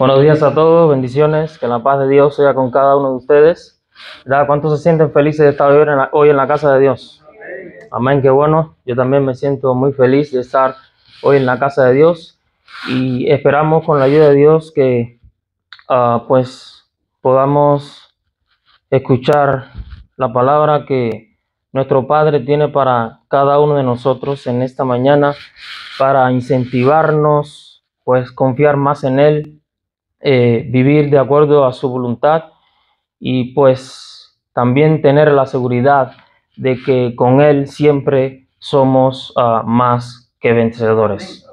Buenos días a todos, bendiciones, que la paz de Dios sea con cada uno de ustedes. ¿Verdad? ¿Cuántos se sienten felices de estar hoy en la casa de Dios? Amén, qué bueno. Yo también me siento muy feliz de estar hoy en la casa de Dios y esperamos con la ayuda de Dios que pues podamos escuchar la palabra que nuestro Padre tiene para cada uno de nosotros en esta mañana para incentivarnos, pues confiar más en Él, vivir de acuerdo a su voluntad y pues también tener la seguridad de que con Él siempre somos más que vencedores.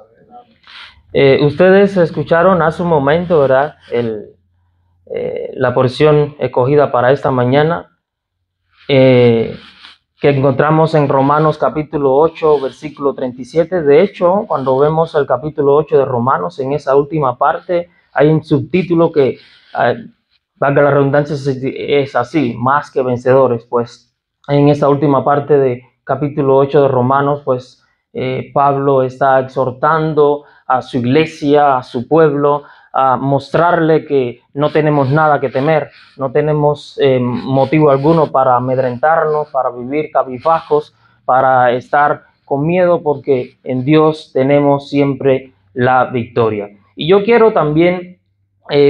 Ustedes escucharon hace un momento, ¿verdad? La porción escogida para esta mañana, que encontramos en Romanos capítulo 8, versículo 37. De hecho, cuando vemos el capítulo 8 de Romanos, en esa última parte, hay un subtítulo que, valga la redundancia, es así, más que vencedores. Pues en esta última parte de capítulo 8 de Romanos, pues Pablo está exhortando a su iglesia, a su pueblo, a mostrarle que no tenemos nada que temer, no tenemos motivo alguno para amedrentarnos, para vivir cabizbajos, para estar con miedo, porque en Dios tenemos siempre la victoria. Y yo quiero también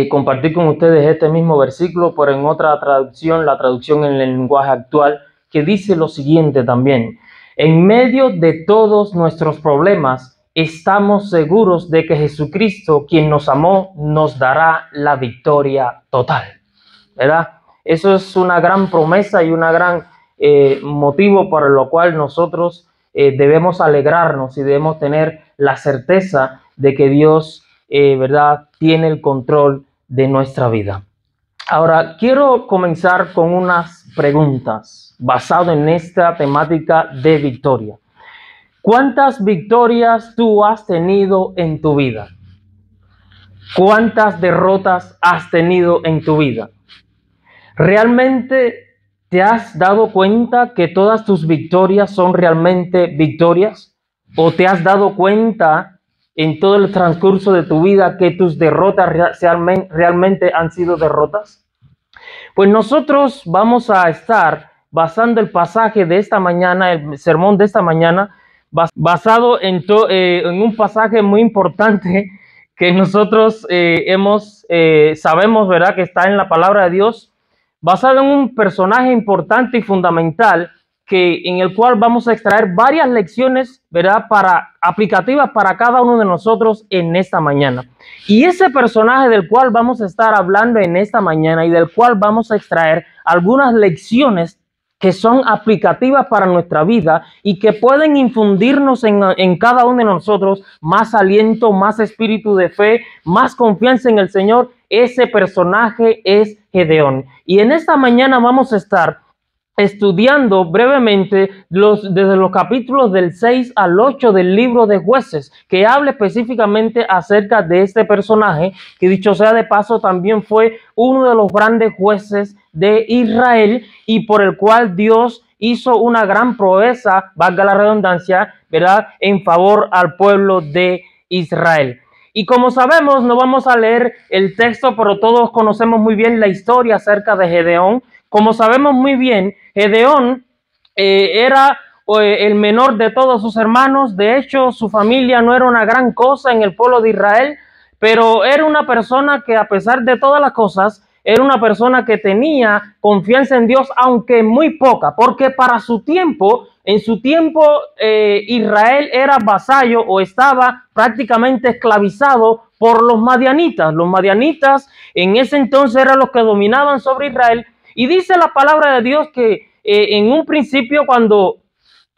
compartir con ustedes este mismo versículo, pero en otra traducción, la traducción en el lenguaje actual, que dice lo siguiente también: en medio de todos nuestros problemas, estamos seguros de que Jesucristo, quien nos amó, nos dará la victoria total, ¿verdad? Eso es una gran promesa y una gran motivo por lo cual nosotros debemos alegrarnos y debemos tener la certeza de que Dios, ¿verdad?, tiene el control de nuestra vida. Ahora, quiero comenzar con unas preguntas basadas en esta temática de victoria. ¿Cuántas victorias tú has tenido en tu vida? ¿Cuántas derrotas has tenido en tu vida? ¿Realmente te has dado cuenta que todas tus victorias son realmente victorias? ¿O te has dado cuenta en todo el transcurso de tu vida que tus derrotas realmente han sido derrotas? Pues nosotros vamos a estar basando el pasaje de esta mañana, el sermón de esta mañana, basado en un pasaje muy importante que nosotros sabemos, ¿verdad?, que está en la palabra de Dios, basado en un personaje importante y fundamental en el cual vamos a extraer varias lecciones, ¿verdad?, aplicativas para cada uno de nosotros en esta mañana. Y ese personaje del cual vamos a estar hablando en esta mañana y del cual vamos a extraer algunas lecciones que son aplicativas para nuestra vida y que pueden infundirnos en cada uno de nosotros más aliento, más espíritu de fe, más confianza en el Señor. Ese personaje es Gedeón. Y en esta mañana vamos a estar estudiando brevemente desde los capítulos del 6 al 8 del libro de Jueces, que habla específicamente acerca de este personaje, que dicho sea de paso también fue uno de los grandes jueces de Israel y por el cual Dios hizo una gran proeza, valga la redundancia, ¿verdad?, en favor al pueblo de Israel. Y como sabemos, no vamos a leer el texto, pero todos conocemos muy bien la historia acerca de Gedeón. Como sabemos muy bien, Gedeón era el menor de todos sus hermanos. De hecho, su familia no era una gran cosa en el pueblo de Israel, pero era una persona que, a pesar de todas las cosas, era una persona que tenía confianza en Dios, aunque muy poca, porque para su tiempo, en su tiempo, Israel era vasallo o estaba prácticamente esclavizado por los madianitas. Los madianitas en ese entonces eran los que dominaban sobre Israel. Y dice la palabra de Dios que en un principio, cuando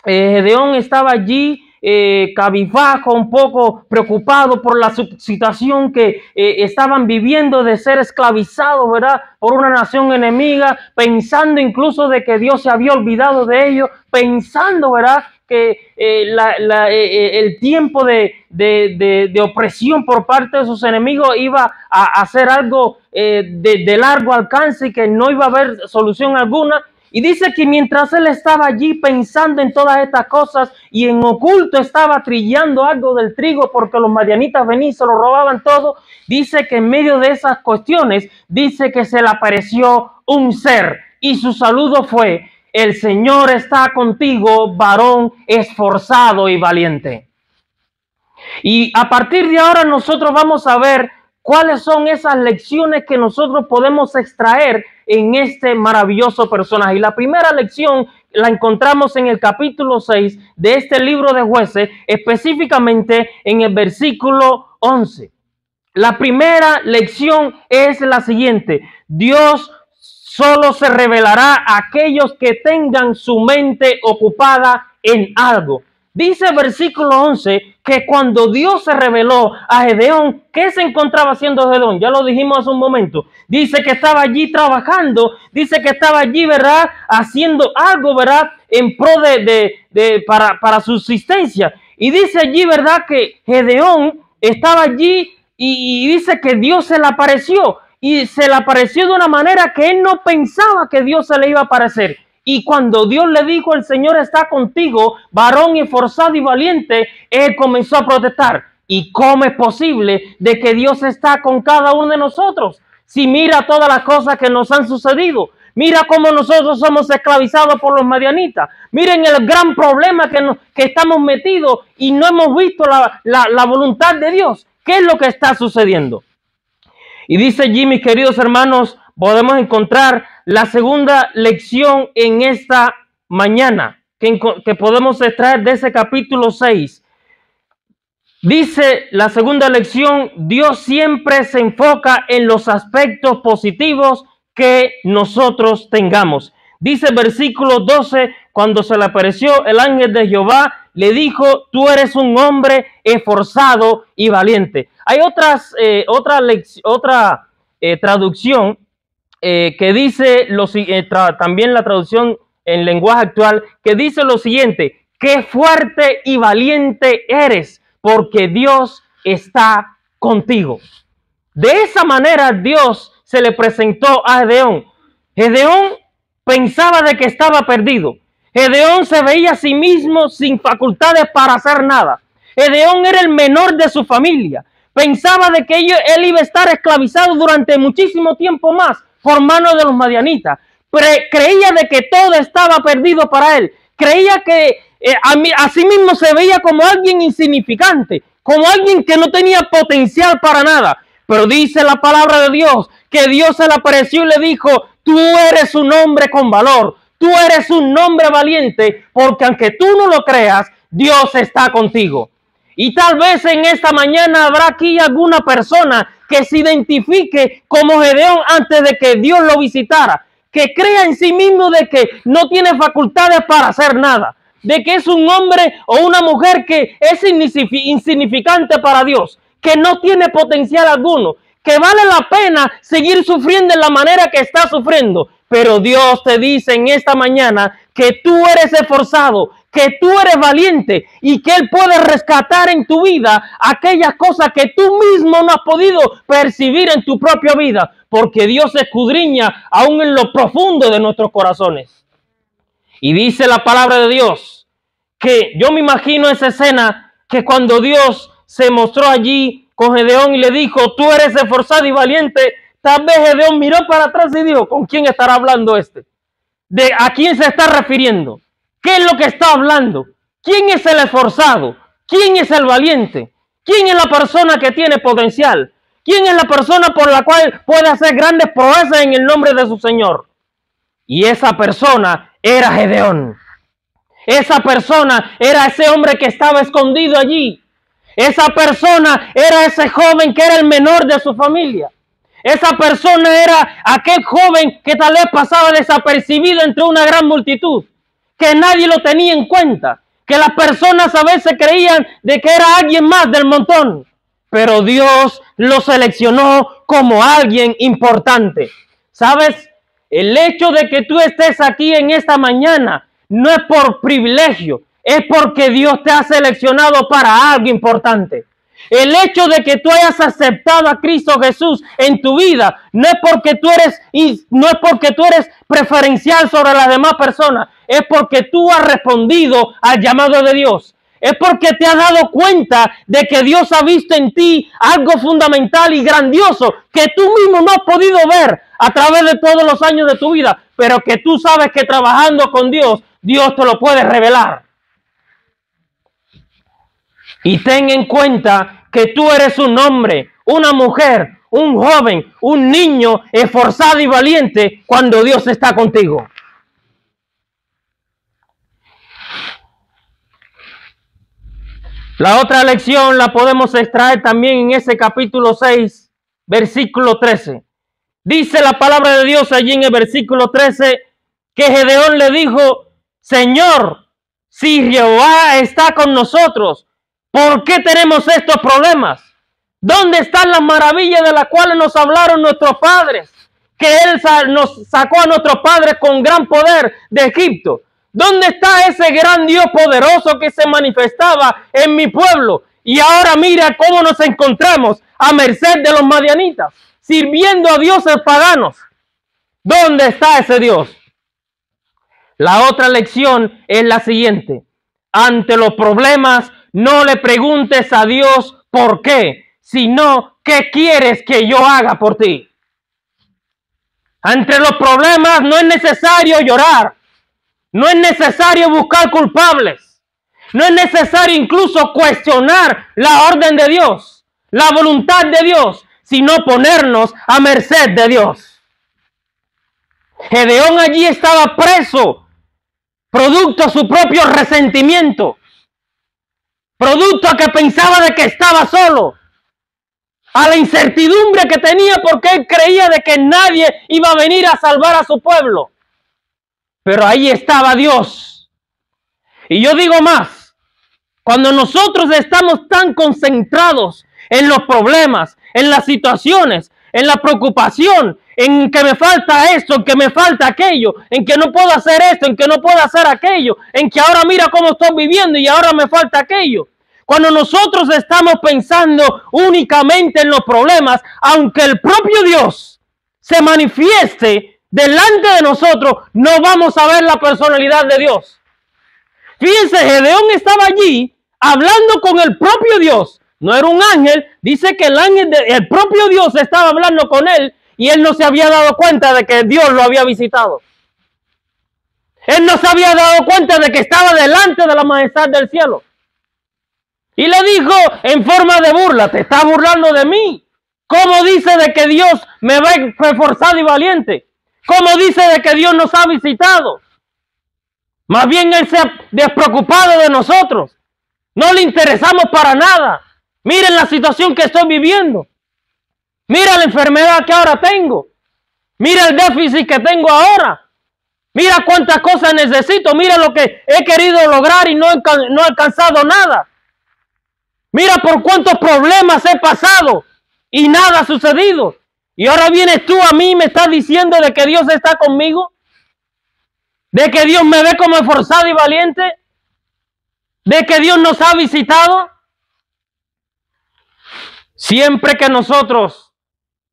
Gedeón estaba allí cabizbajo, un poco preocupado por la situación que estaban viviendo de ser esclavizados, ¿verdad?, por una nación enemiga, pensando incluso de que Dios se había olvidado de ellos, pensando, ¿verdad?, que el tiempo de opresión por parte de sus enemigos iba a ser algo de largo alcance y que no iba a haber solución alguna. Y dice que mientras él estaba allí pensando en todas estas cosas y en oculto estaba trillando algo del trigo porque los madianitas venían y se lo robaban todo, dice que en medio de esas cuestiones, dice que se le apareció un ser y su saludo fue: el Señor está contigo, varón esforzado y valiente. Y a partir de ahora nosotros vamos a ver cuáles son esas lecciones que nosotros podemos extraer en este maravilloso personaje. Y la primera lección la encontramos en el capítulo 6 de este libro de Jueces, específicamente en el versículo 11. La primera lección es la siguiente: Dios solo se revelará a aquellos que tengan su mente ocupada en algo. Dice el versículo 11 que cuando Dios se reveló a Gedeón, ¿qué se encontraba haciendo Gedeón? Ya lo dijimos hace un momento. Dice que estaba allí trabajando, dice que estaba allí, ¿verdad?, haciendo algo, ¿verdad?, en pro para subsistencia. Y dice allí, ¿verdad?, que Gedeón estaba allí y dice que Dios se le apareció. Y se le apareció de una manera que él no pensaba que Dios se le iba a aparecer. Y cuando Dios le dijo: el Señor está contigo, varón esforzado y valiente, él comenzó a protestar. ¿Y cómo es posible de que Dios está con cada uno de nosotros? Si mira todas las cosas que nos han sucedido, mira cómo nosotros somos esclavizados por los madianitas, miren el gran problema que estamos metidos y no hemos visto la voluntad de Dios. ¿Qué es lo que está sucediendo? Y dice allí, mis queridos hermanos, podemos encontrar la segunda lección en esta mañana que podemos extraer de ese capítulo 6. Dice la segunda lección: Dios siempre se enfoca en los aspectos positivos que nosotros tengamos. Dice el versículo 12, cuando se le apareció el ángel de Jehová, le dijo: tú eres un hombre esforzado y valiente. Hay otra traducción que dice, también la traducción en lenguaje actual, que dice lo siguiente: qué fuerte y valiente eres, porque Dios está contigo. De esa manera Dios se le presentó a Gedeón. Gedeón pensaba de que estaba perdido. Gedeón se veía a sí mismo sin facultades para hacer nada. Gedeón era el menor de su familia. Pensaba de que él iba a estar esclavizado durante muchísimo tiempo más por mano de los madianitas. Creía de que todo estaba perdido para él. Creía que a sí mismo se veía como alguien insignificante, como alguien que no tenía potencial para nada. Pero dice la palabra de Dios que Dios se le apareció y le dijo: tú eres un hombre con valor, tú eres un hombre valiente, porque aunque tú no lo creas, Dios está contigo. Y tal vez en esta mañana habrá aquí alguna persona que se identifique como Gedeón antes de que Dios lo visitara, que crea en sí mismo de que no tiene facultades para hacer nada, de que es un hombre o una mujer que es insignificante para Dios, que no tiene potencial alguno, que vale la pena seguir sufriendo en la manera que está sufriendo. Pero Dios te dice en esta mañana que tú eres esforzado, que tú eres valiente y que Él puede rescatar en tu vida aquellas cosas que tú mismo no has podido percibir en tu propia vida, porque Dios escudriña aún en lo profundo de nuestros corazones. Y dice la palabra de Dios que yo me imagino esa escena, que cuando Dios se mostró allí con Gedeón y le dijo: tú eres esforzado y valiente, tal vez Gedeón miró para atrás y dijo: ¿con quién estará hablando este? ¿A quién se está refiriendo? ¿Qué es lo que está hablando? ¿Quién es el esforzado? ¿Quién es el valiente? ¿Quién es la persona que tiene potencial? ¿Quién es la persona por la cual puede hacer grandes proezas en el nombre de su Señor? Y esa persona era Gedeón. Esa persona era ese hombre que estaba escondido allí. Esa persona era ese joven que era el menor de su familia. Esa persona era aquel joven que tal vez pasaba desapercibido entre una gran multitud, que nadie lo tenía en cuenta, que las personas a veces creían de que era alguien más del montón, pero Dios lo seleccionó como alguien importante. ¿Sabes? El hecho de que tú estés aquí en esta mañana no es por privilegio, es porque Dios te ha seleccionado para algo importante. El hecho de que tú hayas aceptado a Cristo Jesús en tu vida no es porque tú eres preferencial sobre las demás personas, es porque tú has respondido al llamado de Dios. Es porque te has dado cuenta de que Dios ha visto en ti algo fundamental y grandioso que tú mismo no has podido ver a través de todos los años de tu vida, pero que tú sabes que trabajando con Dios, Dios te lo puede revelar. Y ten en cuenta que tú eres un hombre, una mujer, un joven, un niño esforzado y valiente cuando Dios está contigo. La otra lección la podemos extraer también en ese capítulo 6, versículo 13. Dice la palabra de Dios allí en el versículo 13 que Gedeón le dijo: Señor, si Jehová está con nosotros, ¿por qué tenemos estos problemas? ¿Dónde están las maravillas de las cuales nos hablaron nuestros padres? Que Él nos sacó a nuestros padres con gran poder de Egipto. ¿Dónde está ese gran Dios poderoso que se manifestaba en mi pueblo? Y ahora mira cómo nos encontramos a merced de los madianitas, sirviendo a dioses paganos. ¿Dónde está ese Dios? La otra lección es la siguiente: ante los problemas, no le preguntes a Dios por qué, sino qué quieres que yo haga por ti. Ante los problemas no es necesario llorar, no es necesario buscar culpables, no es necesario incluso cuestionar la orden de Dios, la voluntad de Dios, sino ponernos a merced de Dios. Gedeón allí estaba preso, producto de su propio resentimiento, producto a que pensaba de que estaba solo, a la incertidumbre que tenía porque él creía de que nadie iba a venir a salvar a su pueblo. Pero ahí estaba Dios. Y yo digo más, cuando nosotros estamos tan concentrados en los problemas, en las situaciones, en la preocupación, en que me falta esto, en que me falta aquello, en que no puedo hacer esto, en que no puedo hacer aquello, en que ahora mira cómo estoy viviendo y ahora me falta aquello. Cuando nosotros estamos pensando únicamente en los problemas, aunque el propio Dios se manifieste delante de nosotros, no vamos a ver la personalidad de Dios. Fíjense, Gedeón estaba allí hablando con el propio Dios. No era un ángel, dice que el propio Dios estaba hablando con él y él no se había dado cuenta de que Dios lo había visitado. Él no se había dado cuenta de que estaba delante de la majestad del cielo. Y le dijo en forma de burla: te estás burlando de mí. ¿Cómo dice de que Dios me ve esforzado y valiente? ¿Cómo dice de que Dios nos ha visitado? Más bien Él se ha despreocupado de nosotros. No le interesamos para nada. Miren la situación que estoy viviendo. Mira la enfermedad que ahora tengo. Mira el déficit que tengo ahora. Mira cuántas cosas necesito. Mira lo que he querido lograr y no he alcanzado nada. Mira por cuántos problemas he pasado y nada ha sucedido. Y ahora vienes tú a mí y me estás diciendo de que Dios está conmigo. De que Dios me ve como esforzado y valiente. De que Dios nos ha visitado. Siempre que nosotros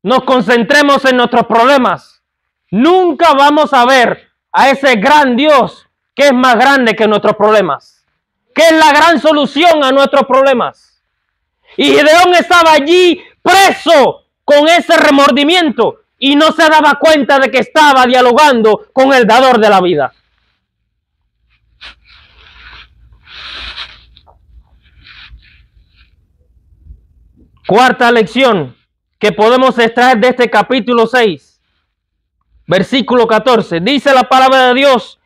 nos concentremos en nuestros problemas, nunca vamos a ver a ese gran Dios que es más grande que nuestros problemas, que es la gran solución a nuestros problemas. Y Gedeón estaba allí preso con ese remordimiento y no se daba cuenta de que estaba dialogando con el dador de la vida. Cuarta lección que podemos extraer de este capítulo 6, versículo 14. Dice la palabra de Dios: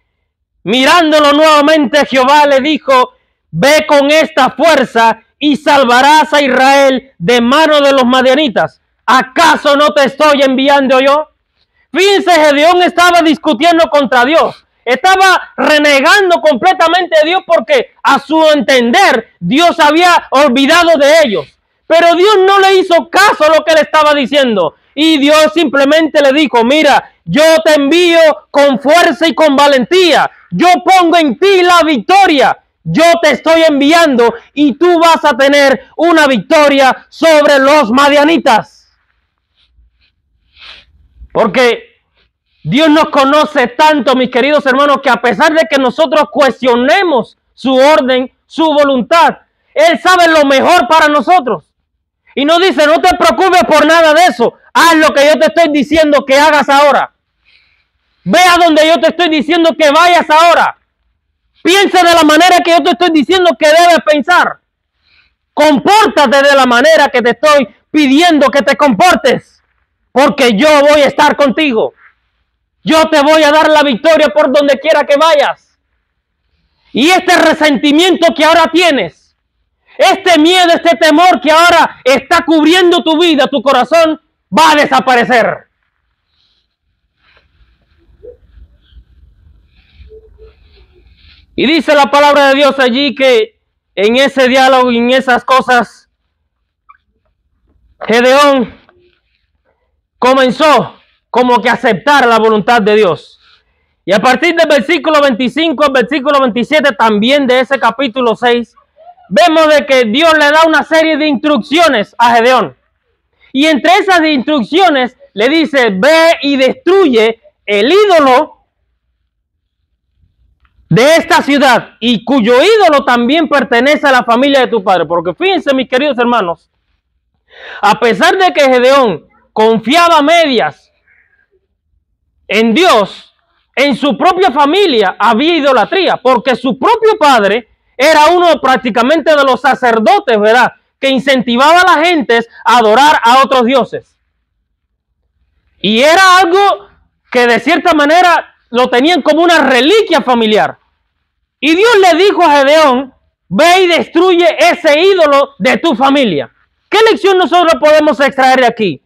mirándolo nuevamente, Jehová le dijo: ve con esta fuerza y salvarás a Israel de mano de los madianitas. ¿Acaso no te estoy enviando yo? Fíjense, Gedeón estaba discutiendo contra Dios. Estaba renegando completamente de Dios porque a su entender Dios había olvidado de ellos. Pero Dios no le hizo caso a lo que le estaba diciendo. Y Dios simplemente le dijo: mira, yo te envío con fuerza y con valentía. Yo pongo en ti la victoria. yo te estoy enviando y tú vas a tener una victoria sobre los madianitas. Porque Dios nos conoce tanto, mis queridos hermanos, que a pesar de que nosotros cuestionemos su orden, su voluntad, Él sabe lo mejor para nosotros. Y nos dice, no te preocupes por nada de eso. Haz lo que yo te estoy diciendo que hagas ahora. Ve a donde yo te estoy diciendo que vayas ahora. Piensa de la manera que yo te estoy diciendo que debes pensar. Compórtate de la manera que te estoy pidiendo que te comportes. Porque yo voy a estar contigo. Yo te voy a dar la victoria por donde quiera que vayas. Y este resentimiento que ahora tienes, este miedo, este temor que ahora está cubriendo tu vida, tu corazón, va a desaparecer. Y dice la palabra de Dios allí que en ese diálogo y en esas cosas, Gedeón comenzó como que a aceptar la voluntad de Dios. Y a partir del versículo 25 al versículo 27 también de ese capítulo 6, vemos de que Dios le da una serie de instrucciones a Gedeón. Y entre esas instrucciones le dice, ve y destruye el ídolo de esta ciudad y cuyo ídolo también pertenece a la familia de tu padre. Porque fíjense, mis queridos hermanos, a pesar de que Gedeón confiaba a medias en Dios, en su propia familia había idolatría, porque su propio padre era uno prácticamente de los sacerdotes, ¿verdad?, que incentivaba a las gentes a adorar a otros dioses. Y era algo que de cierta manera lo tenían como una reliquia familiar. Y Dios le dijo a Gedeón, ve y destruye ese ídolo de tu familia. ¿Qué lección nosotros podemos extraer de aquí?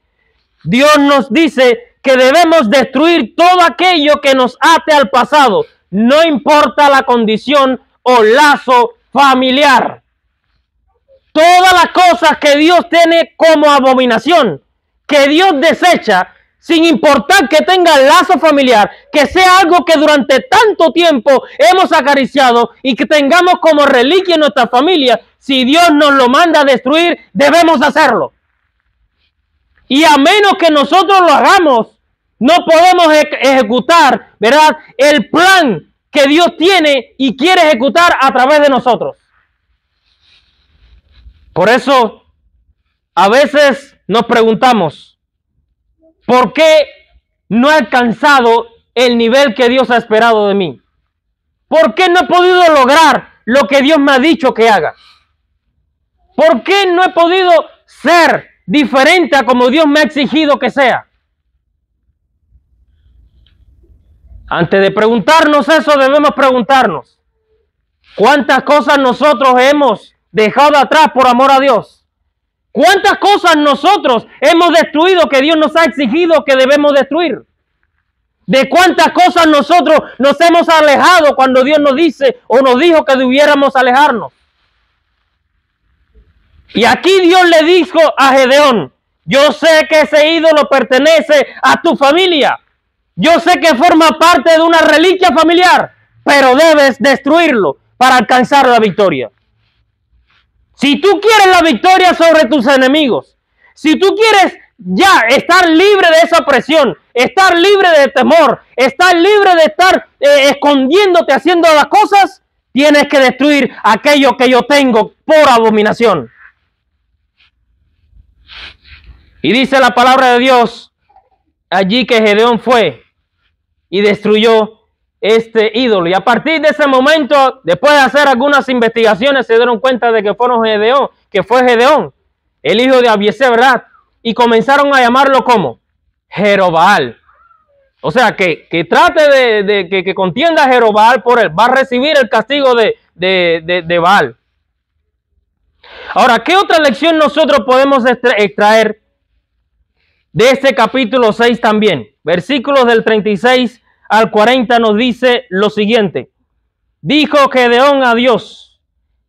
Dios nos dice que debemos destruir todo aquello que nos ate al pasado, no importa la condición o lazo familiar. Todas las cosas que Dios tiene como abominación, que Dios desecha, sin importar que tenga lazo familiar, que sea algo que durante tanto tiempo hemos acariciado y que tengamos como reliquia en nuestra familia, si Dios nos lo manda a destruir, debemos hacerlo. Y a menos que nosotros lo hagamos, no podemos ejecutar, ¿verdad?, el plan que Dios tiene y quiere ejecutar a través de nosotros. Por eso, a veces nos preguntamos, ¿por qué no he alcanzado el nivel que Dios ha esperado de mí? ¿Por qué no he podido lograr lo que Dios me ha dicho que haga? ¿Por qué no he podido ser diferente a como Dios me ha exigido que sea? Antes de preguntarnos eso, debemos preguntarnos, ¿cuántas cosas nosotros hemos dejado atrás por amor a Dios? ¿Cuántas cosas nosotros hemos destruido que Dios nos ha exigido que debemos destruir? ¿De cuántas cosas nosotros nos hemos alejado cuando Dios nos dice o nos dijo que debiéramos alejarnos? Y aquí Dios le dijo a Gedeón, yo sé que ese ídolo pertenece a tu familia. Yo sé que forma parte de una reliquia familiar, pero debes destruirlo para alcanzar la victoria. Si tú quieres la victoria sobre tus enemigos, si tú quieres ya estar libre de esa presión, estar libre de temor, estar libre de estar escondiéndote haciendo las cosas, tienes que destruir aquello que yo tengo por abominación. Y dice la palabra de Dios allí que Gedeón fue y destruyó este ídolo. Y a partir de ese momento, después de hacer algunas investigaciones, se dieron cuenta de que fue Gedeón, el hijo de Abiesé, ¿verdad? Y comenzaron a llamarlo como Jerobaal. O sea, que trate que contienda a Jerobaal por él. Va a recibir el castigo de Baal. Ahora, ¿qué otra lección nosotros podemos extraer de este capítulo 6 también? Versículos del 36 al 40 nos dice lo siguiente. Dijo Gedeón a Dios,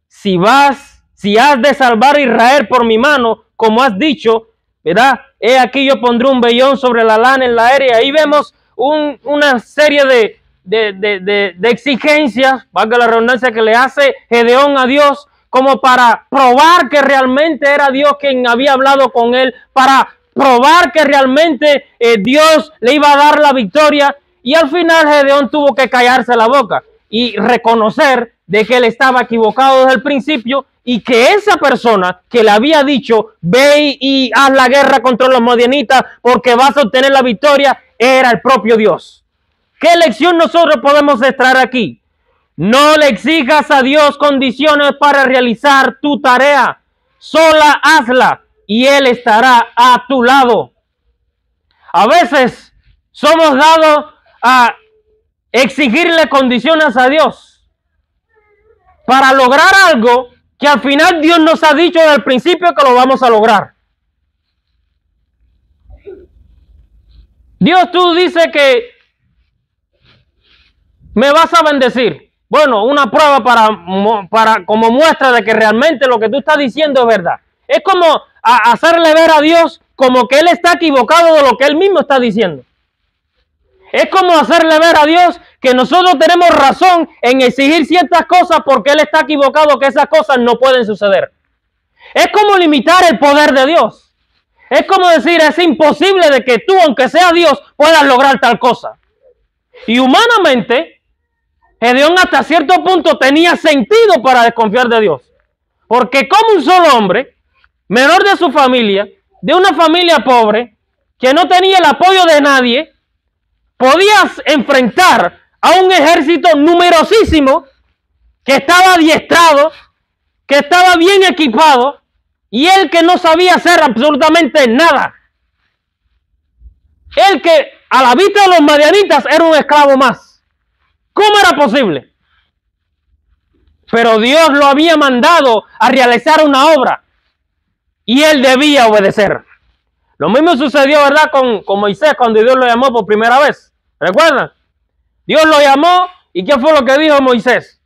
si has de salvar a Israel por mi mano, como has dicho, ¿verdad? He aquí yo pondré un vellón sobre la lana en la aérea. Ahí vemos una serie de exigencias, valga la redundancia, que le hace Gedeón a Dios, como para probar que realmente era Dios quien había hablado con él, para probar que realmente Dios le iba a dar la victoria. Y al final Gedeón tuvo que callarse la boca y reconocer de que él estaba equivocado desde el principio, y que esa persona que le había dicho, ve y haz la guerra contra los madianitas porque vas a obtener la victoria, era el propio Dios. ¿Qué lección nosotros podemos extraer aquí? No le exijas a Dios condiciones para realizar tu tarea. Sola hazla y Él estará a tu lado. A veces somos dados a exigirle condiciones a Dios para lograr algo que al final Dios nos ha dicho desde el principio que lo vamos a lograr. Dios, tú dices que me vas a bendecir. Bueno, una prueba para como muestra de que realmente lo que tú estás diciendo es verdad. Es como hacerle ver a Dios como que Él está equivocado de lo que Él mismo está diciendo. Es como hacerle ver a Dios que nosotros tenemos razón en exigir ciertas cosas porque Él está equivocado, que esas cosas no pueden suceder. Es como limitar el poder de Dios. Es como decir, es imposible de que tú, aunque sea Dios, puedas lograr tal cosa. Y humanamente, Gedeón hasta cierto punto tenía sentido para desconfiar de Dios. Porque como un solo hombre, menor de su familia, de una familia pobre, que no tenía el apoyo de nadie, podías enfrentar a un ejército numerosísimo que estaba adiestrado, que estaba bien equipado, y él que no sabía hacer absolutamente nada. Él que a la vista de los madianitas era un esclavo más. ¿Cómo era posible? Pero Dios lo había mandado a realizar una obra y él debía obedecer. Lo mismo sucedió, ¿verdad?, con Moisés cuando Dios lo llamó por primera vez. ¿Recuerdan? Dios lo llamó y ¿qué fue lo que dijo Moisés?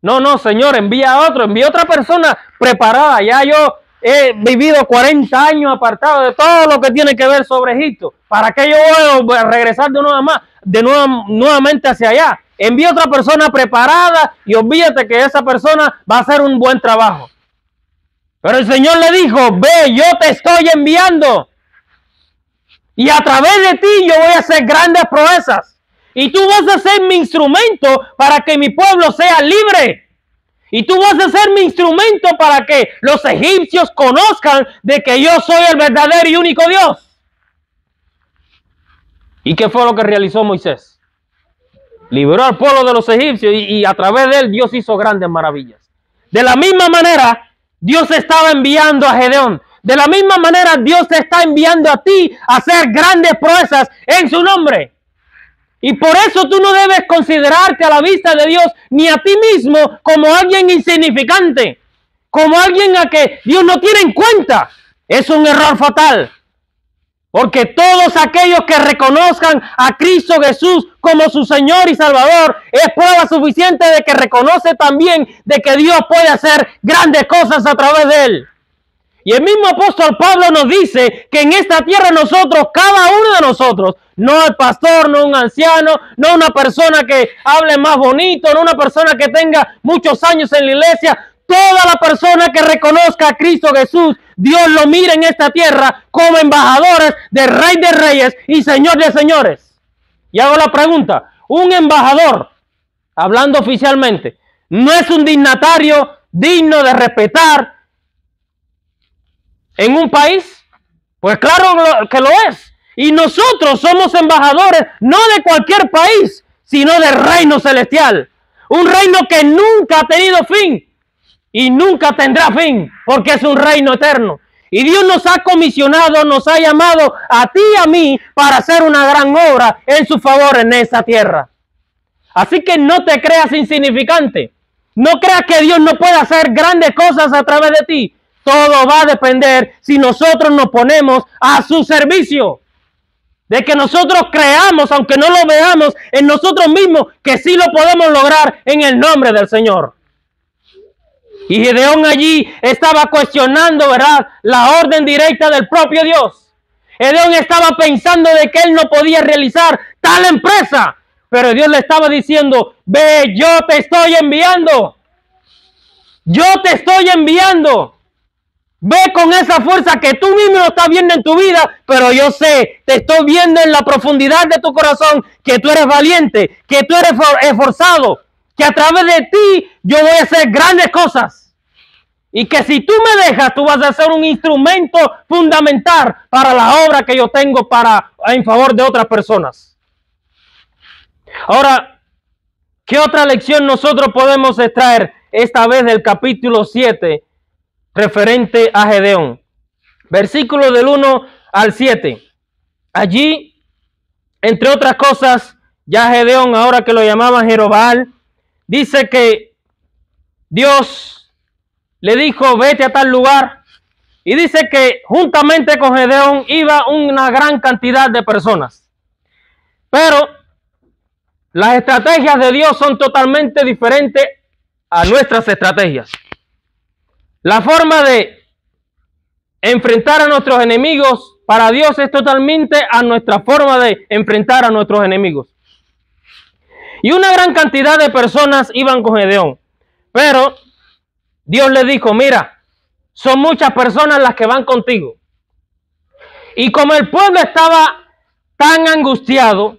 No, Señor, envía a otro, envía a otra persona preparada. Ya yo he vivido 40 años apartado de todo lo que tiene que ver sobre Egipto. ¿Para qué yo voy a regresar nuevamente hacia allá? Envía a otra persona preparada y olvídate que esa persona va a hacer un buen trabajo. Pero el Señor le dijo, ve, yo te estoy enviando. Y a través de ti yo voy a hacer grandes proezas. Y tú vas a ser mi instrumento para que mi pueblo sea libre. Y tú vas a ser mi instrumento para que los egipcios conozcan de que yo soy el verdadero y único Dios. ¿Y qué fue lo que realizó Moisés? Liberó al pueblo de los egipcios y a través de él Dios hizo grandes maravillas. De la misma manera, Dios estaba enviando a Gedeón. De la misma manera, Dios te está enviando a ti a hacer grandes proezas en su nombre. Y por eso tú no debes considerarte a la vista de Dios ni a ti mismo como alguien insignificante, como alguien a que Dios no tiene en cuenta. Es un error fatal. Porque todos aquellos que reconozcan a Cristo Jesús como su Señor y Salvador es prueba suficiente de que reconoce también de que Dios puede hacer grandes cosas a través de él. Y el mismo apóstol Pablo nos dice que en esta tierra nosotros, cada uno de nosotros, no el pastor, no un anciano, no una persona que hable más bonito, no una persona que tenga muchos años en la iglesia, toda la persona que reconozca a Cristo Jesús, Dios lo mira en esta tierra como embajadores del Rey de Reyes y Señor de Señores. Y hago la pregunta, un embajador, hablando oficialmente, ¿no es un dignatario digno de respetar en un país? Pues claro que lo es. Y nosotros somos embajadores no de cualquier país, sino del reino celestial. Un reino que nunca ha tenido fin y nunca tendrá fin, porque es un reino eterno. Y Dios nos ha comisionado, nos ha llamado a ti y a mí para hacer una gran obra en su favor en esa tierra. Así que no te creas insignificante. No creas que Dios no puede hacer grandes cosas a través de ti. Todo va a depender si nosotros nos ponemos a su servicio. De que nosotros creamos, aunque no lo veamos en nosotros mismos, que sí lo podemos lograr en el nombre del Señor. Y Gedeón allí estaba cuestionando, ¿verdad?, la orden directa del propio Dios. Gedeón estaba pensando de que él no podía realizar tal empresa. pero Dios le estaba diciendo, ve, yo te estoy enviando. Yo te estoy enviando. Ve con esa fuerza que tú mismo lo estás viendo en tu vida, pero yo sé, te estoy viendo en la profundidad de tu corazón, que tú eres valiente, que tú eres esforzado, que a través de ti yo voy a hacer grandes cosas. Y que si tú me dejas, tú vas a ser un instrumento fundamental para la obra que yo tengo en favor de otras personas. Ahora, ¿qué otra lección nosotros podemos extraer esta vez del capítulo 7 referente a Gedeón? Versículos del 1 al 7. Allí, entre otras cosas, ya Gedeón, ahora que lo llamaban Jerobbaal, dice que Dios le dijo, vete a tal lugar. Y dice que juntamente con Gedeón iba una gran cantidad de personas. Pero las estrategias de Dios son totalmente diferentes a nuestras estrategias. La forma de enfrentar a nuestros enemigos para Dios es totalmente a nuestra forma de enfrentar a nuestros enemigos. Y una gran cantidad de personas iban con Gedeón. Pero Dios le dijo, mira, son muchas personas las que van contigo. Y como el pueblo estaba tan angustiado,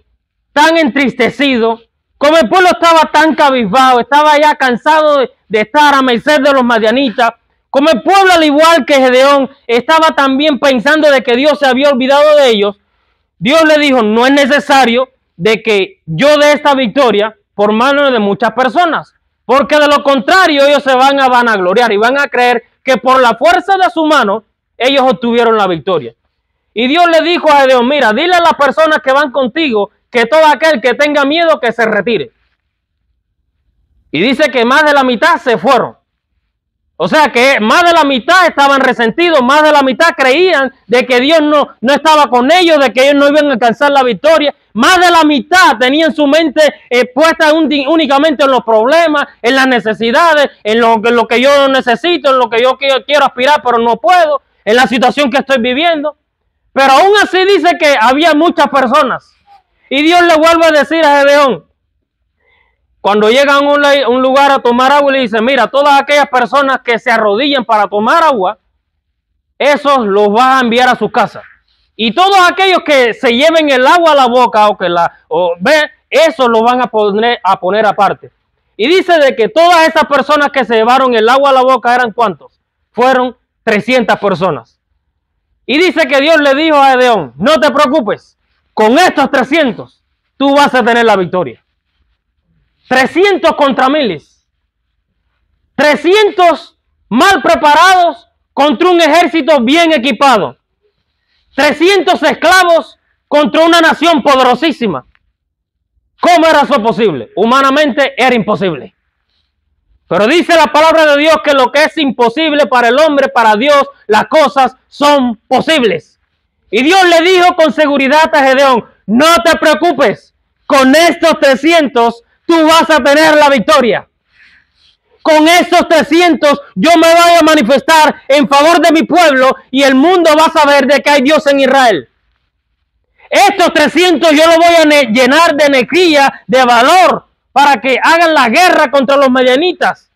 tan entristecido, como el pueblo estaba tan cabizbajo, estaba ya cansado de estar a merced de los madianitas, como el pueblo, al igual que Gedeón, estaba también pensando de que Dios se había olvidado de ellos, Dios le dijo, no es necesario de que yo dé esta victoria por mano de muchas personas, porque de lo contrario ellos se van a vanagloriar y van a creer que por la fuerza de su mano ellos obtuvieron la victoria. Y Dios le dijo a Gedeón, mira, dile a las personas que van contigo que todo aquel que tenga miedo que se retire. Y dice que más de la mitad se fueron. O sea que más de la mitad estaban resentidos, más de la mitad creían de que Dios no estaba con ellos, de que ellos no iban a alcanzar la victoria. Más de la mitad tenían su mente puesta únicamente en los problemas, en las necesidades, en lo que yo necesito, en lo que yo quiero aspirar, pero no puedo, en la situación que estoy viviendo. Pero aún así dice que había muchas personas. Y Dios le vuelve a decir a Gedeón, cuando llegan a un lugar a tomar agua, le dice, mira, todas aquellas personas que se arrodillen para tomar agua, esos los vas a enviar a su casa. Y todos aquellos que se lleven el agua a la boca esos los van a poner aparte. Y dice de que todas esas personas que se llevaron el agua a la boca eran ¿cuántos? Fueron 300 personas. Y dice que Dios le dijo a Gedeón, no te preocupes, con estos 300 tú vas a tener la victoria. 300 contra miles. 300 mal preparados contra un ejército bien equipado. 300 esclavos contra una nación poderosísima. ¿Cómo era eso posible? Humanamente era imposible. Pero dice la palabra de Dios que lo que es imposible para el hombre, para Dios, las cosas son posibles. Y Dios le dijo con seguridad a Gedeón, no te preocupes, con estos 300 tú vas a tener la victoria. Con estos 300 yo me voy a manifestar en favor de mi pueblo y el mundo va a saber de que hay Dios en Israel. Estos 300 yo los voy a llenar de energía, de valor, para que hagan la guerra contra los madianitas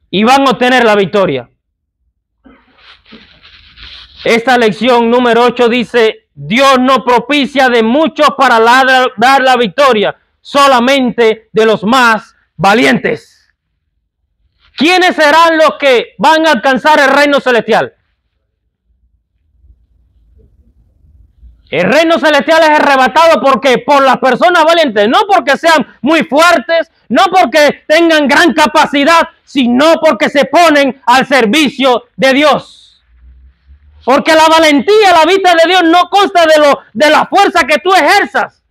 y van a obtener la victoria. Esta lección número 8 dice, Dios no propicia de muchos para dar la victoria, solamente de los más valientes. ¿Quiénes serán los que van a alcanzar el reino celestial? El reino celestial es arrebatado porque por las personas valientes, no porque sean muy fuertes, no porque tengan gran capacidad, sino porque se ponen al servicio de Dios. Porque la valentía, la vista de Dios no consta de la fuerza que tú ejerzas,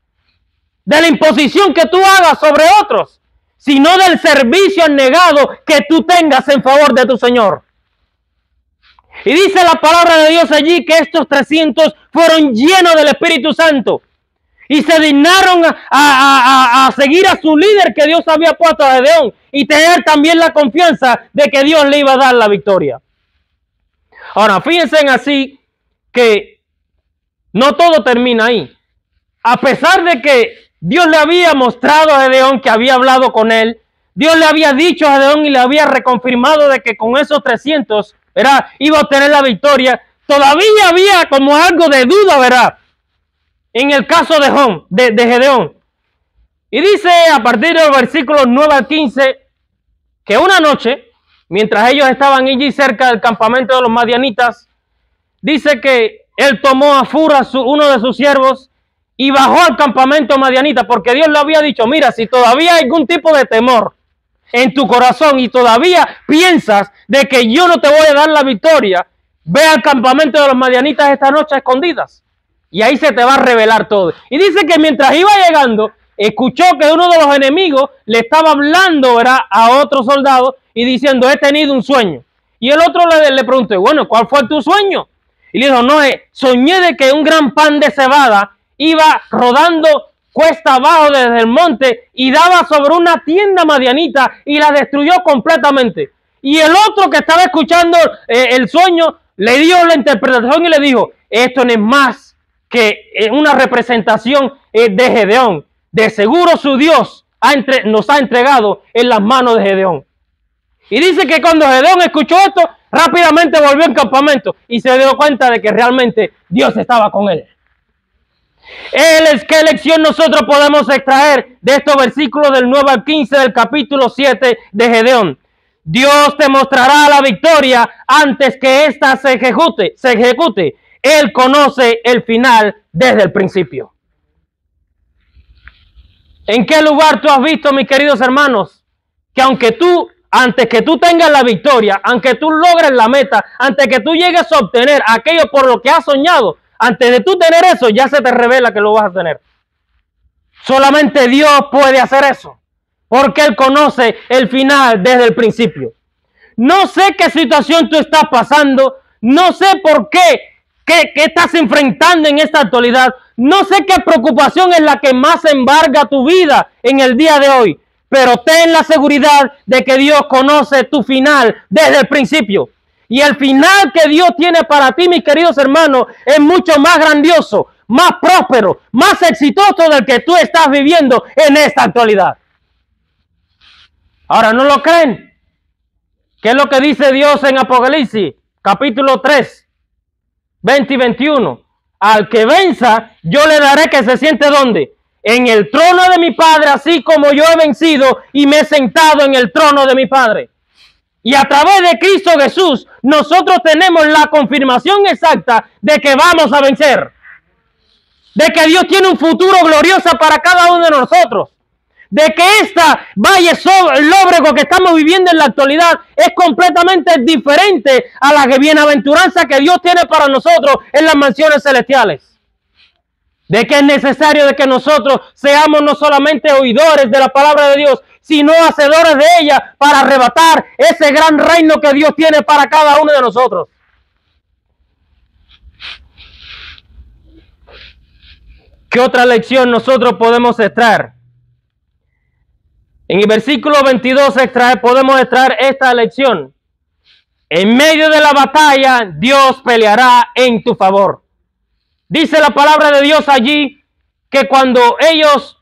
de la imposición que tú hagas sobre otros, sino del servicio negado que tú tengas en favor de tu Señor. Y dice la palabra de Dios allí que estos 300 fueron llenos del Espíritu Santo y se dignaron a seguir a su líder que Dios había puesto a Gedeón y tener también la confianza de que Dios le iba a dar la victoria. Ahora, fíjense en así que no todo termina ahí. A pesar de que Dios le había mostrado a Gedeón que había hablado con él. Dios le había dicho a Gedeón y le había reconfirmado de que con esos 300, ¿verdad?, iba a obtener la victoria. Todavía había como algo de duda, ¿verdad?, en el caso de Gedeón. Y dice a partir del versículo 9 al 15 que una noche, mientras ellos estaban allí cerca del campamento de los madianitas, dice que él tomó a Fura, uno de sus siervos, y bajó al campamento madianita, porque Dios le había dicho, mira, si todavía hay algún tipo de temor en tu corazón y todavía piensas de que yo no te voy a dar la victoria, ve al campamento de los madianitas esta noche a escondidas, y ahí se te va a revelar todo. Y dice que mientras iba llegando, escuchó que uno de los enemigos le estaba hablando, ¿verdad?, a otro soldado y diciendo, he tenido un sueño. Y el otro le preguntó, bueno, ¿cuál fue tu sueño? Y le dijo, no, soñé de que un gran pan de cebada iba rodando cuesta abajo desde el monte y daba sobre una tienda madianita y la destruyó completamente. Y el otro que estaba escuchando el sueño le dio la interpretación y le dijo, esto no es más que una representación de Gedeón. De seguro su Dios nos ha entregado en las manos de Gedeón. Y dice que cuando Gedeón escuchó esto, rápidamente volvió al campamento y se dio cuenta de que realmente Dios estaba con él. ¿Qué lección nosotros podemos extraer de estos versículos del 9 al 15 del capítulo 7 de Gedeón? Dios te mostrará la victoria antes que ésta se ejecute. Él conoce el final desde el principio. ¿En qué lugar tú has visto, mis queridos hermanos, que antes que tú tengas la victoria, aunque tú logres la meta, antes que tú llegues a obtener aquello por lo que has soñado, antes de tú tener eso, ya se te revela que lo vas a tener? Solamente Dios puede hacer eso, porque Él conoce el final desde el principio. No sé qué situación tú estás pasando, no sé por qué estás enfrentando en esta actualidad, no sé qué preocupación es la que más embarga tu vida en el día de hoy, pero ten la seguridad de que Dios conoce tu final desde el principio. Y el final que Dios tiene para ti, mis queridos hermanos, es mucho más grandioso, más próspero, más exitoso del que tú estás viviendo en esta actualidad. Ahora, ¿no lo creen? ¿Qué es lo que dice Dios en Apocalipsis, capítulo 3, 20 y 21? Al que venza, yo le daré que se siente ¿dónde? En el trono de mi Padre, así como yo he vencido y me he sentado en el trono de mi Padre. Y a través de Cristo Jesús, nosotros tenemos la confirmación exacta de que vamos a vencer. De que Dios tiene un futuro glorioso para cada uno de nosotros. De que esta valle lóbrego que estamos viviendo en la actualidad es completamente diferente a la bienaventuranza que Dios tiene para nosotros en las mansiones celestiales. De que es necesario de que nosotros seamos no solamente oidores de la palabra de Dios, sino hacedores de ella para arrebatar ese gran reino que Dios tiene para cada uno de nosotros. ¿Qué otra lección nosotros podemos extraer? En el versículo 22 podemos extraer esta lección. En medio de la batalla, Dios peleará en tu favor. Dice la palabra de Dios allí que cuando Dios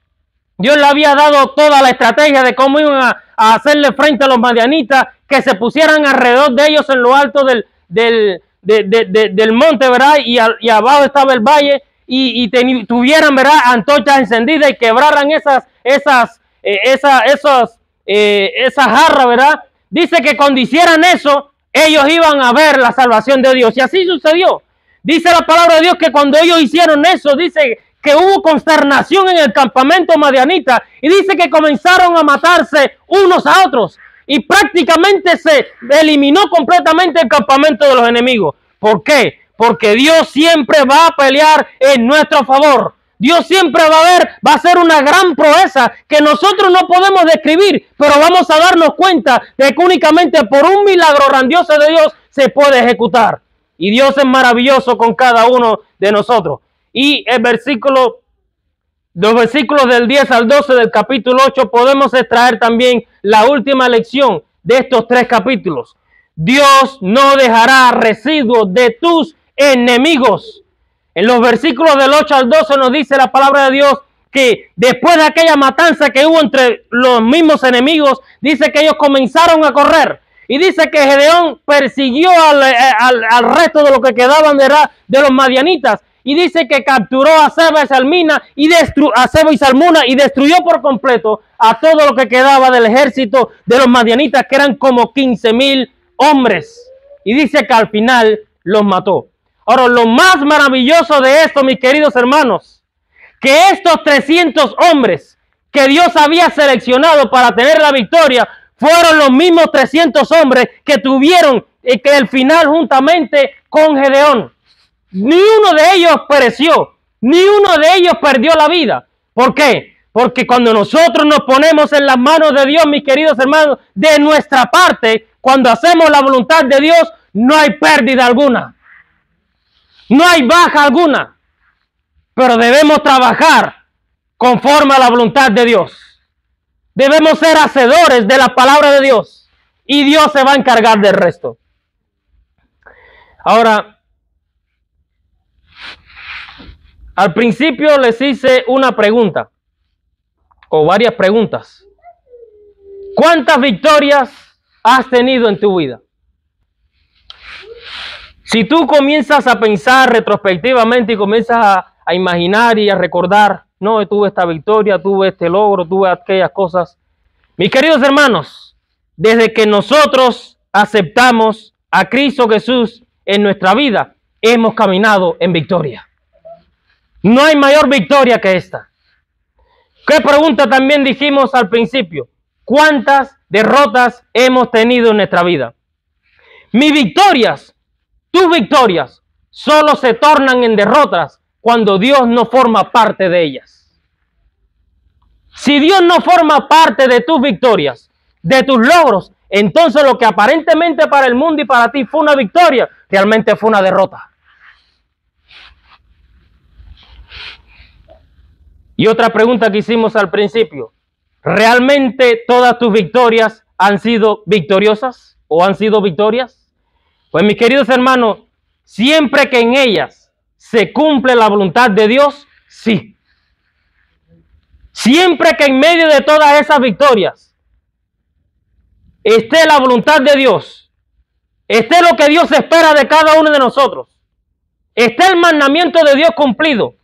le había dado toda la estrategia de cómo iban a hacerle frente a los madianitas, que se pusieran alrededor de ellos en lo alto del monte, ¿verdad? Y abajo estaba el valle, y tuvieran, ¿verdad?, antorchas encendidas y quebraran esas jarras, ¿verdad? Dice que cuando hicieran eso, ellos iban a ver la salvación de Dios. Y así sucedió. Dice la palabra de Dios que cuando ellos hicieron eso, dice que hubo consternación en el campamento madianita. Y dice que comenzaron a matarse unos a otros. Y prácticamente se eliminó completamente el campamento de los enemigos. ¿Por qué? Porque Dios siempre va a pelear en nuestro favor. Dios siempre va a hacer una gran proeza que nosotros no podemos describir, pero vamos a darnos cuenta de que únicamente por un milagro grandioso de Dios se puede ejecutar. Y Dios es maravilloso con cada uno de nosotros. Y los versículos del 10 al 12 del capítulo 8 podemos extraer también la última lección de estos 3 capítulos. Dios no dejará residuos de tus enemigos. En los versículos del 8 al 12 nos dice la palabra de Dios que después de aquella matanza que hubo entre los mismos enemigos, dice que ellos comenzaron a correr. Y dice que Gedeón persiguió al resto de lo que quedaban de los madianitas. Y dice que capturó a Seba y Salmuna y destruyó por completo a todo lo que quedaba del ejército de los madianitas, que eran como 15,000 hombres. Y dice que al final los mató. Ahora, lo más maravilloso de esto, mis queridos hermanos, que estos 300 hombres que Dios había seleccionado para tener la victoria, fueron los mismos 300 hombres que tuvieron que el final juntamente con Gedeón. Ni uno de ellos pereció, ni uno de ellos perdió la vida. ¿Por qué? Porque cuando nosotros nos ponemos en las manos de Dios, mis queridos hermanos, de nuestra parte, cuando hacemos la voluntad de Dios, no hay pérdida alguna. No hay baja alguna. Pero debemos trabajar conforme a la voluntad de Dios. Debemos ser hacedores de la palabra de Dios. Y Dios se va a encargar del resto. Ahora, al principio les hice una pregunta. O varias preguntas. ¿Cuántas victorias has tenido en tu vida? Si tú comienzas a pensar retrospectivamente y comienzas a imaginar y a recordar, no, tuve esta victoria, tuve este logro, tuve aquellas cosas. Mis queridos hermanos, desde que nosotros aceptamos a Cristo Jesús en nuestra vida, hemos caminado en victoria. No hay mayor victoria que esta. ¿Qué pregunta también dijimos al principio? ¿Cuántas derrotas hemos tenido en nuestra vida? Mis victorias, tus victorias, solo se tornan en derrotas cuando Dios no forma parte de ellas. Si Dios no forma parte de tus victorias, de tus logros, entonces lo que aparentemente para el mundo y para ti fue una victoria, realmente fue una derrota. Y otra pregunta que hicimos al principio, ¿realmente todas tus victorias han sido victoriosas o han sido victorias? Pues mis queridos hermanos, siempre que en ellas se cumple la voluntad de Dios, sí. Siempre que en medio de todas esas victorias esté la voluntad de Dios, esté lo que Dios espera de cada uno de nosotros, esté el mandamiento de Dios cumplido,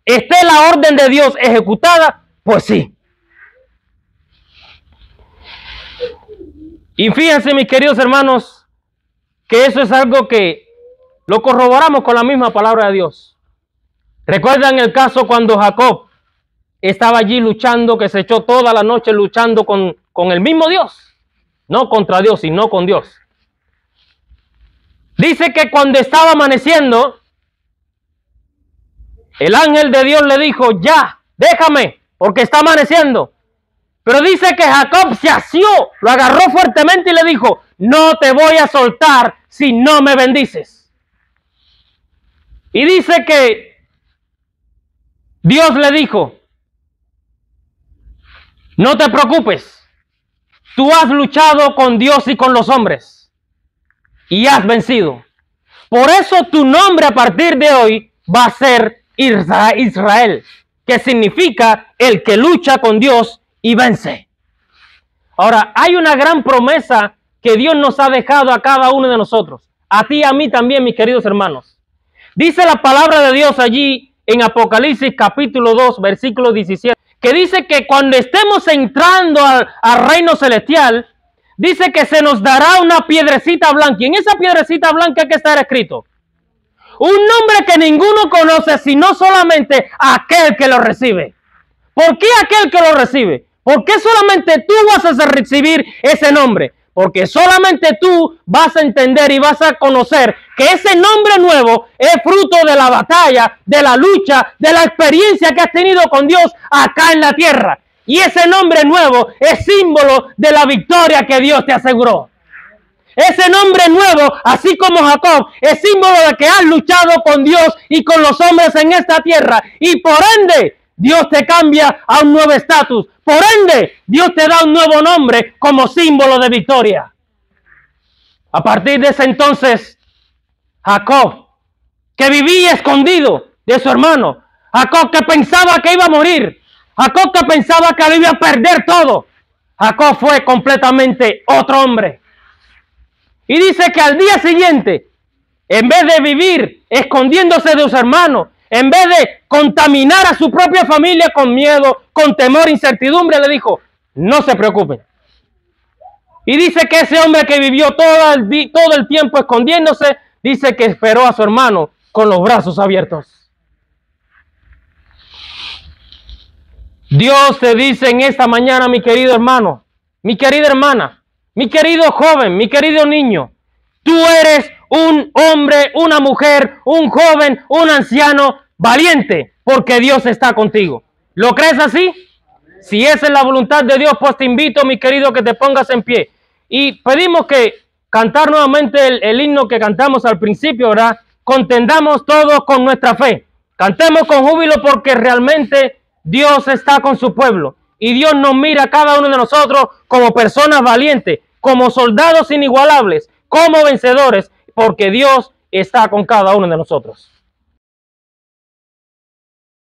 esté la orden de Dios ejecutada, pues sí. Y fíjense, mis queridos hermanos, que eso es algo que lo corroboramos con la misma palabra de Dios. ¿Recuerdan el caso cuando Jacob estaba allí luchando, que se echó toda la noche luchando con el mismo Dios? No contra Dios, sino con Dios. Dice que cuando estaba amaneciendo, el ángel de Dios le dijo, ya, déjame, porque está amaneciendo. Pero dice que Jacob se asió, lo agarró fuertemente y le dijo, no te voy a soltar si no me bendices. Y dice que Dios le dijo, no te preocupes, tú has luchado con Dios y con los hombres y has vencido. Por eso tu nombre a partir de hoy va a ser Israel, que significa el que lucha con Dios y vence. Ahora, hay una gran promesa que Dios nos ha dejado a cada uno de nosotros, a ti y a mí también, mis queridos hermanos. Dice la palabra de Dios allí en Apocalipsis capítulo 2, versículo 17, que dice que cuando estemos entrando al reino celestial, dice que se nos dará una piedrecita blanca, y en esa piedrecita blanca hay que estar escrito un nombre que ninguno conoce, sino solamente aquel que lo recibe. ¿Por qué aquel que lo recibe? ¿Por qué solamente tú vas a recibir ese nombre? Porque solamente tú vas a entender y vas a conocer que ese nombre nuevo es fruto de la batalla, de la lucha, de la experiencia que has tenido con Dios acá en la tierra. Y ese nombre nuevo es símbolo de la victoria que Dios te aseguró. Ese nombre nuevo, así como Jacob, es símbolo de que has luchado con Dios y con los hombres en esta tierra. Y por ende, Dios te cambia a un nuevo estatus. Por ende, Dios te da un nuevo nombre como símbolo de victoria. A partir de ese entonces, Jacob, que vivía escondido de su hermano, Jacob que pensaba que iba a morir, Jacob, que pensaba que lo iba a perder todo, Jacob fue completamente otro hombre. Y dice que al día siguiente, en vez de vivir escondiéndose de sus hermanos, en vez de contaminar a su propia familia con miedo, con temor, incertidumbre, le dijo, no se preocupen. Y dice que ese hombre que vivió todo el tiempo escondiéndose, dice que esperó a su hermano con los brazos abiertos. Dios te dice en esta mañana, mi querido hermano, mi querida hermana, mi querido joven, mi querido niño, tú eres un hombre, una mujer, un joven, un anciano valiente, porque Dios está contigo. ¿Lo crees así? Si esa es la voluntad de Dios, pues te invito, mi querido, que te pongas en pie. Y pedimos que cantar nuevamente el himno que cantamos al principio, ¿verdad? Contendamos todos con nuestra fe. Cantemos con júbilo porque realmente Dios está con su pueblo. Y Dios nos mira a cada uno de nosotros como personas valientes, como soldados inigualables, como vencedores, porque Dios está con cada uno de nosotros.